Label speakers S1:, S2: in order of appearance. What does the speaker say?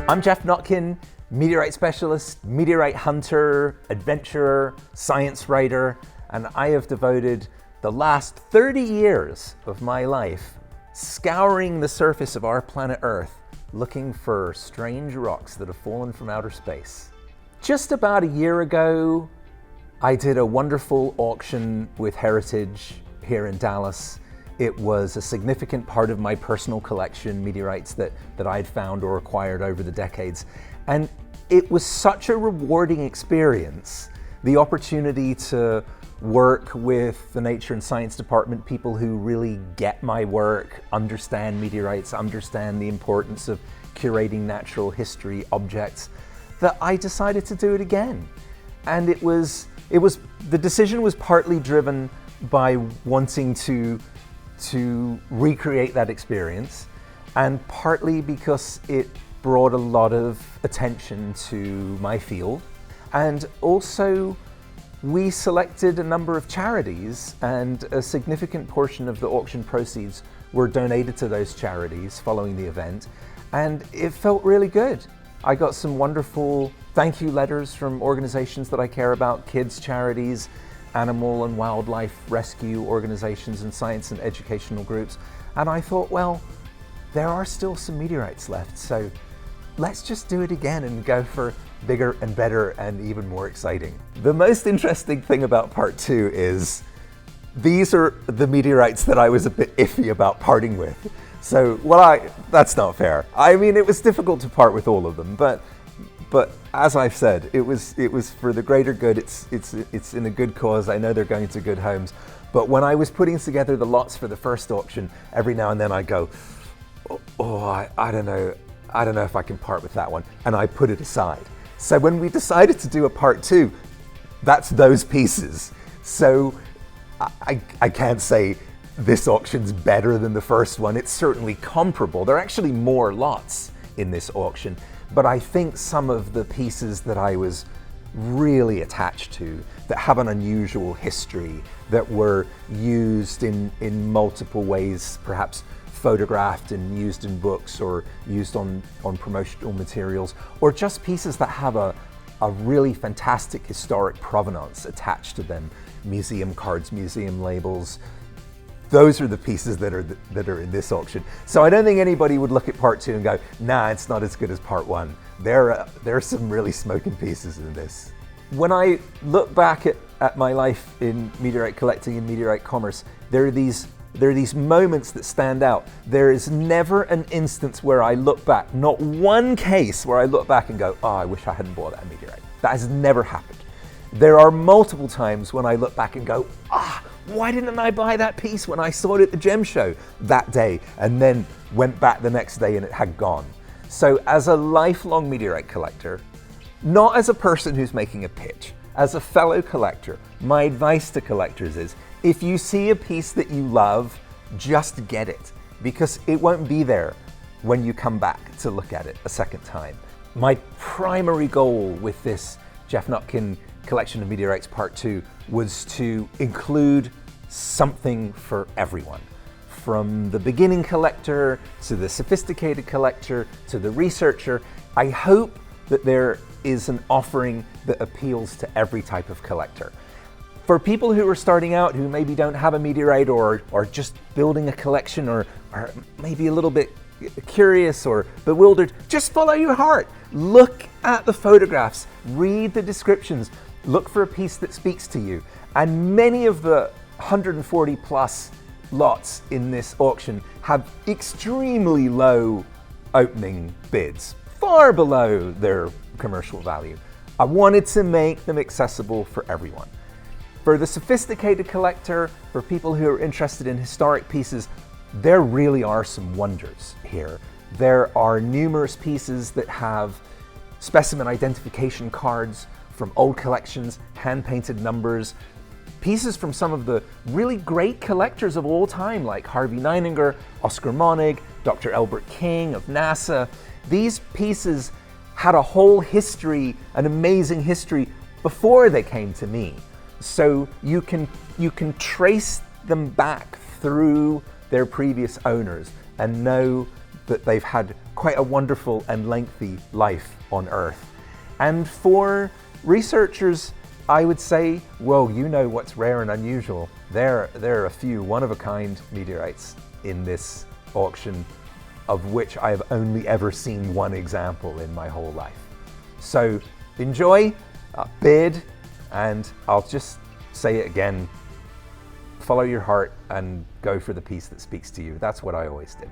S1: I'm Geoff Notkin, meteorite specialist, meteorite hunter, adventurer, science writer, and I have devoted the last 30 years of my life scouring the surface of our planet Earth, looking for strange rocks that have fallen from outer space. Just about a year ago, I did a wonderful auction with Heritage here in Dallas. It was a significant part of my personal collection, meteorites that I had found or acquired over the decades. And it was such a rewarding experience. The opportunity to work with the Nature and Science Department, people who really get my work, understand meteorites, understand the importance of curating natural history objects, that I decided to do it again. And the decision was partly driven by wanting to recreate that experience, and partly because it brought a lot of attention to my field. And also, we selected a number of charities, and a significant portion of the auction proceeds were donated to those charities following the event, and it felt really good. I got some wonderful thank you letters from organizations that I care about, kids charities, animal and wildlife rescue organizations, and science and educational groups. And I thought, well, there are still some meteorites left, so let's just do it again and go for bigger and better and even more exciting. The most interesting thing about part 2 is these are the meteorites that I was a bit iffy about parting with. So, that's not fair. I mean, it was difficult to part with all of them, but as I've said, it was for the greater good. It's in a good cause. I know they're going to good homes. But when I was putting together the lots for the first auction, every now and then I go, I don't know if I can part with that one, and I put it aside. So when we decided to do a part 2, that's those pieces. So I can't say this auction's better than the first one. It's certainly comparable. There are actually more lots in this auction, but I think some of the pieces that I was really attached to, that have an unusual history, that were used in multiple ways, perhaps photographed and used in books or used on promotional materials, or just pieces that have a really fantastic historic provenance attached to them, museum cards, museum labels. Those are the pieces that are in this auction. So I don't think anybody would look at part 2 and go, nah, it's not as good as part 1. There are some really smoking pieces in this. When I look back at my life in meteorite collecting and meteorite commerce, there are these moments that stand out. There is never an instance where I look back, not one case where I look back and go, I wish I hadn't bought that meteorite. That has never happened. There are multiple times when I look back and go, why didn't I buy that piece when I saw it at the gem show that day, and then went back the next day and it had gone. So as a lifelong meteorite collector, not as a person who's making a pitch, as a fellow collector, my advice to collectors is, if you see a piece that you love, just get it, because it won't be there when you come back to look at it a second time. My primary goal with this Geoff Notkin Collection of Meteorites Part 2 was to include something for everyone. From the beginning collector, to the sophisticated collector, to the researcher. I hope that there is an offering that appeals to every type of collector. For people who are starting out, who maybe don't have a meteorite or just building a collection or maybe a little bit curious or bewildered, just follow your heart. Look at the photographs, read the descriptions, look for a piece that speaks to you. And many of the 140 plus lots in this auction have extremely low opening bids, far below their commercial value. I wanted to make them accessible for everyone. For the sophisticated collector, for people who are interested in historic pieces, there really are some wonders here. There are numerous pieces that have specimen identification cards from old collections, hand-painted numbers, pieces from some of the really great collectors of all time, like Harvey Neininger, Oscar Monig, Dr. Elbert King of NASA. These pieces had a whole history, an amazing history, before they came to me. So you can trace them back through their previous owners and know that they've had quite a wonderful and lengthy life on Earth. And for researchers, I would say, well, you know what's rare and unusual. There are a few one-of-a-kind meteorites in this auction, of which I have only ever seen one example in my whole life. So enjoy, bid, and I'll just say it again, follow your heart and go for the piece that speaks to you. That's what I always did.